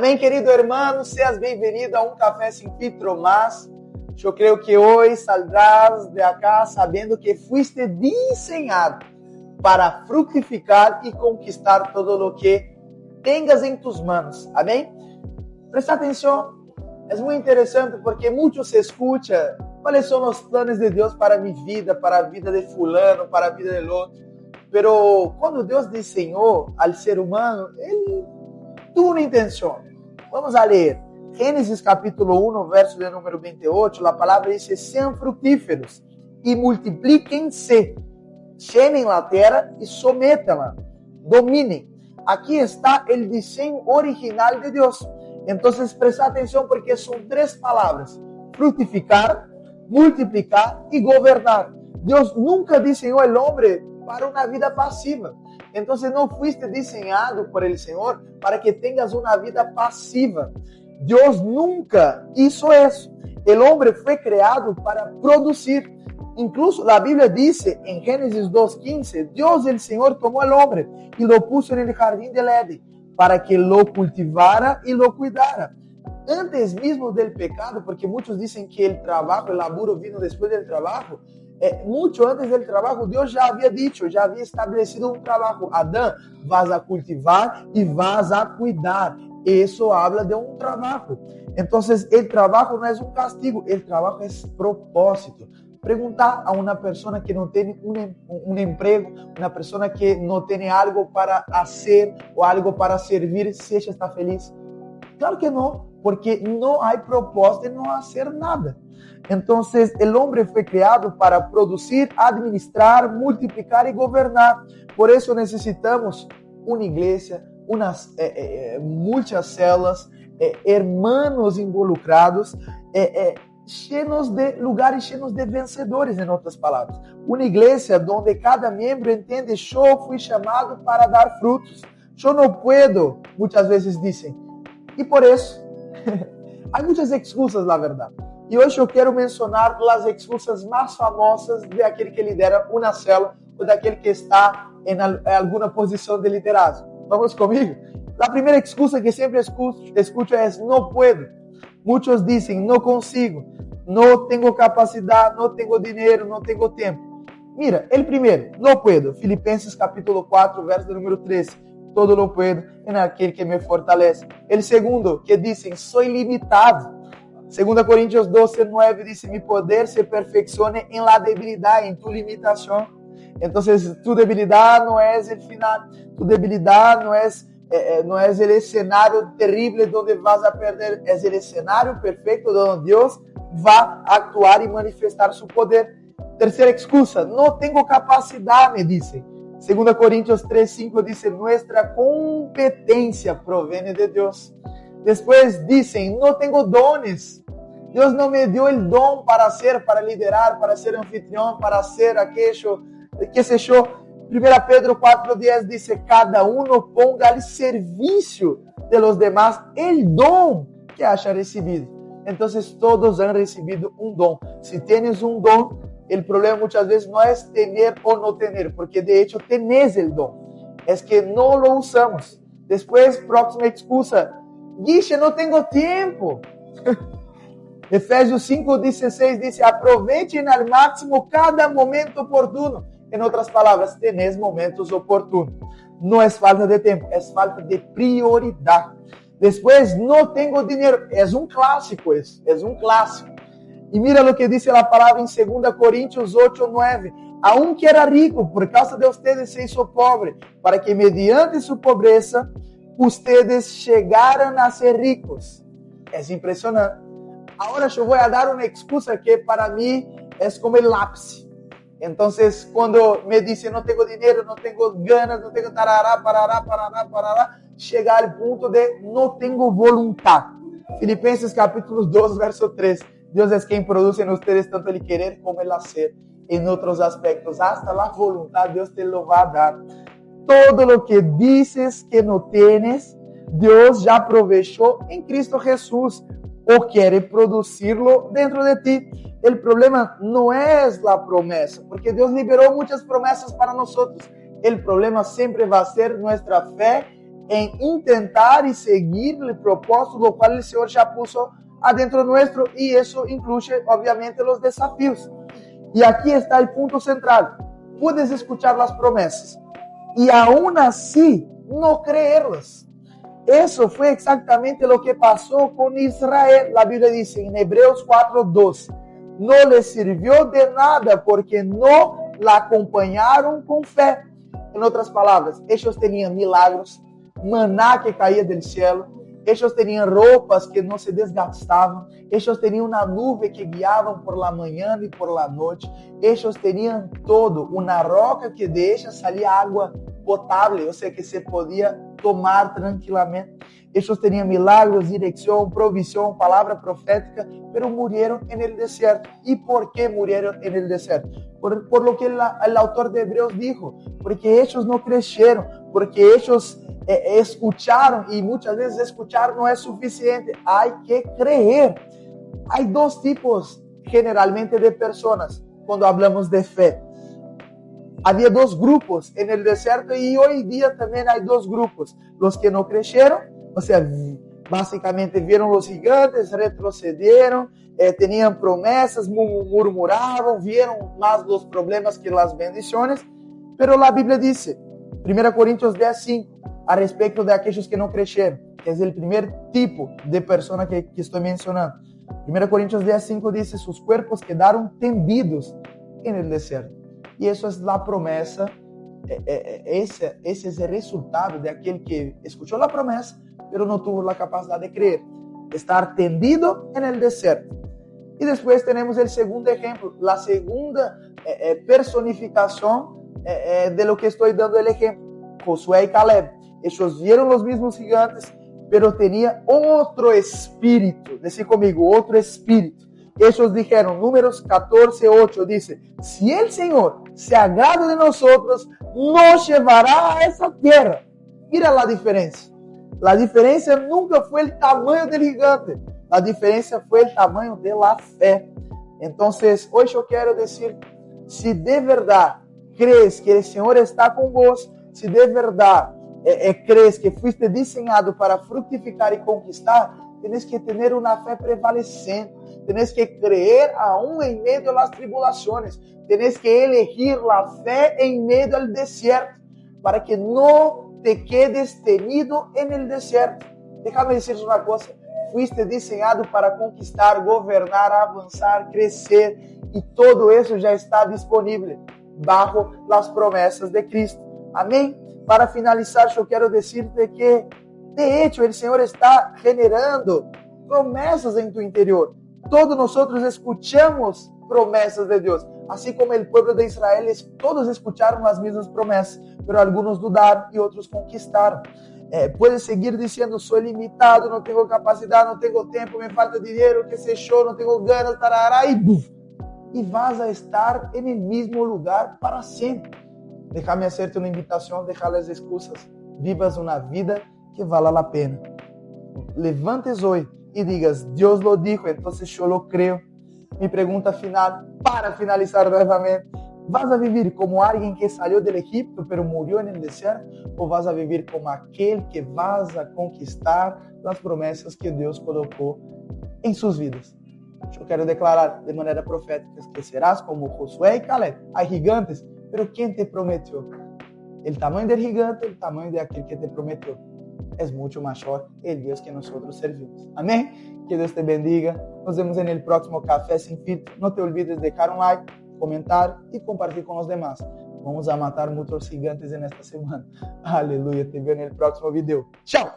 Amém, querido hermano, seas bem-vindo a um Café Sin Filtro más. Eu creio que hoje saldrás de acá sabendo que fuiste diseñado para fructificar e conquistar todo lo que tengas em tus manos. Amém? Presta atenção, é muito interessante porque muito se escuta quais são os planos de Deus para minha vida, para a vida de fulano, para a vida de outro. Pero quando Deus desenhou ao ser humano, Ele tuvo uma intenção. Vamos a ler. Gênesis capítulo 1, verso de número 28, a palavra diz: sejam frutíferos e multipliquem-se, llenem a terra e sometam-la, dominem. Aqui está o desenho original de Deus. Então, presta atenção porque são três palavras: frutificar, multiplicar e governar. Deus nunca desenhou o homem para uma vida passiva. Então, não fuiste desenhado por el Senhor para que tenhas uma vida passiva. Deus nunca hizo isso. O homem foi criado para produzir. Incluso a Bíblia diz em Gênesis 2:15, Deus, el Senhor, tomou o homem e lo puso en el jardín del Edén para que lo cultivara e lo cuidara. Antes mesmo del pecado, porque muitos dizem que o trabalho, o laburo vino depois do trabalho. Muito antes do trabalho, Deus já havia dicho, já havia estabelecido um trabalho. Adão, vas a cultivar e vas a cuidar. Isso habla de um trabalho. Então, o trabalho não é um castigo, o trabalho é propósito. Perguntar a uma pessoa que não tem um emprego, uma pessoa que não tem algo para fazer ou algo para servir, se ela está feliz. Claro que não, porque não há propósito de não fazer nada. Então, o homem foi criado para produzir, administrar, multiplicar e governar. Por isso necessitamos uma igreja, muitas células, hermanos involucrados, cheios de lugares cheios de vencedores, em outras palavras. Uma igreja onde cada membro entende: eu fui chamado para dar frutos. Eu não puedo, muitas vezes dizem. E por isso, há muitas excusas, na verdade. E hoje eu quero mencionar as excusas mais famosas de aquele que lidera uma célula ou daquele que está em alguma posição de liderazgo. Vamos comigo? A primeira excusa que sempre escuto é: não puedo. Muitos dizem: não consigo, não tenho capacidade, não tenho dinheiro, não tenho tempo. Mira, o primeiro, não puedo. Filipenses capítulo 4, verso número 13. Todo lo puedo en aquele que me fortalece. O segundo, que dizem: sou ilimitado. 2 Coríntios 12, 9 diz: mi poder se perfeccione en la debilidad, en tu limitación. Entonces, tu debilidad no es el final. Tu debilidad no es el escenario terrible donde vas a perder. Es el escenario perfecto donde Dios va a actuar y manifestar su poder. Tercera excusa: no tengo capacidad, me dicen. 2 Coríntios 3:5 dice: nuestra competencia proviene de Dios. Después dicen: no tengo dones. Dios no me dio el don para hacer, para liderar, para ser anfitrión, para hacer aquello, qué sé yo. 1 Pedro 4:10 dice: cada uno ponga al servicio de los demás el don que haya recibido. Entonces todos han recibido un don. Si tienes un don, el problema muchas veces no es tener o no tener, porque de hecho tenés el don. Es que no lo usamos. Después, próxima excusa: Guiche, no tengo tiempo. Efésios 5:16 dice: aprovechen al máximo cada momento oportuno. En otras palabras, tenés momentos oportunos. No es falta de tiempo, es falta de prioridad. Después, no tengo dinero. Es un clásico eso, es un clásico. Y mira lo que dice la palabra en 2 Coríntios 8:9. Aunque era rico, por causa de ustedes se hizo pobre, para que mediante su pobreza, ustedes llegaran a ser ricos. Es impresionante. Ahora yo voy a dar una excusa que para mí es como el lápiz. Entonces, cuando me dicen: no tengo dinero, no tengo ganas, no tengo tarará, parará, llega al punto de no tengo voluntad. Filipenses capítulo 2, verso 3. Dios es quien produce en ustedes tanto el querer como el hacer en otros aspectos. Hasta la voluntad Dios te lo va a dar. Todo lo que dices que no tienes, Dios ya aprovechó en Cristo Jesús o quiere producirlo dentro de ti. El problema no es la promesa, porque Dios liberó muchas promesas para nosotros. El problema siempre va a ser nuestra fe en intentar y seguir el propósito, lo cual el Señor ya puso adentro nuestro, y eso incluye obviamente los desafíos. Y aquí está el punto central. Puedes escuchar las promesas y aún así no creerlas. Eso fue exactamente lo que pasó con Israel. La Biblia dice en Hebreos 4:12, no les sirvió de nada porque no la acompañaron con fe. En otras palabras, ellos tenían milagros, maná que caía del cielo, ellos tenían ropas que no se desgastaban, ellos tenían una nube que guiaban por la mañana y por la noche, ellos tenían todo, una roca que de ella salía agua potable, o sea que se podía tomar tranquilamente. Ellos tenían milagros, dirección, provisión, palabra profética, pero murieron en el desierto. ¿Y por qué murieron en el desierto? Por lo que el autor de Hebreos dijo, porque ellos no crecieron, porque ellos escucharon, y muchas veces escuchar no es suficiente, hay que creer. Hay dos tipos generalmente de personas cuando hablamos de fe. Había dos grupos en el desierto y hoy día también hay dos grupos. Los que no creyeron, o sea, básicamente vieron los gigantes, retrocedieron, tenían promesas, murmuraban, vieron más los problemas que las bendiciones. Pero la Biblia dice, 1 Corintios 10:5, a respecto de aquellos que no creyeron, que es el primer tipo de persona que estoy mencionando. 1 Corintios 10:5 dice, sus cuerpos quedaron tendidos en el desierto. Y eso es la promesa, ese es el resultado de aquel que escuchó la promesa, pero no tuvo la capacidad de creer, estar tendido en el desierto. Y después tenemos el segundo ejemplo, la segunda personificación de lo que estoy dando el ejemplo, Josué y Caleb. Ellos vieron los mismos gigantes, pero tenía otro espíritu. Decí conmigo, otro espíritu. Ellos dijeron, Números 14:8 dice, si el Señor se agrada de nosotros, nos llevará a esa tierra. Mira la diferencia. La diferencia nunca fue el tamaño del gigante. La diferencia fue el tamaño de la fe. Entonces, hoy yo quiero decir, si de verdad crees que el Señor está con vos, si de verdad crees que fuiste diseñado para fructificar y conquistar, tienes que tener una fe prevalecente. Tienes que creer aún en medio de las tribulaciones. Tienes que elegir la fe en medio del desierto para que no te quedes tenido en el desierto. Déjame decirte una cosa. Fuiste diseñado para conquistar, gobernar, avanzar, crecer, y todo eso ya está disponible bajo las promesas de Cristo. Amén. Para finalizar, yo quiero decirte que, de hecho, el Señor está generando promesas en tu interior. Todos nosotros escuchamos promesas de Dios, así como el pueblo de Israel, todos escucharon las mismas promesas, pero algunos dudaron y otros conquistaron. Puedes seguir diciendo, soy limitado, no tengo capacidad, no tengo tiempo, me falta dinero, qué sé yo, no tengo ganas, tarará, y vas a estar en el mismo lugar para siempre. Déjame hacerte una invitación, deja las excusas, vivas una vida que vale la pena. Levantes hoy y digas, Dios lo dijo, entonces yo lo creo. Mi pregunta final, para finalizar nuevamente, ¿vas a vivir como alguien que salió del Egipto pero murió en el desierto? ¿O vas a vivir como aquel que vas a conquistar las promesas que Dios colocó en sus vidas? Yo quiero declarar de manera profética que serás como Josué y Caleb. Hay gigantes, pero ¿quién te prometió? El tamaño del gigante, el tamaño de aquel que te prometió, es mucho mayor el Dios que nosotros servimos. Amén. Que Dios te bendiga. Nos vemos en el próximo Café Sin Filtro. No te olvides de dejar un like, comentar y compartir con los demás. Vamos a matar muchos gigantes en esta semana. Aleluya. Te veo en el próximo video. Chao.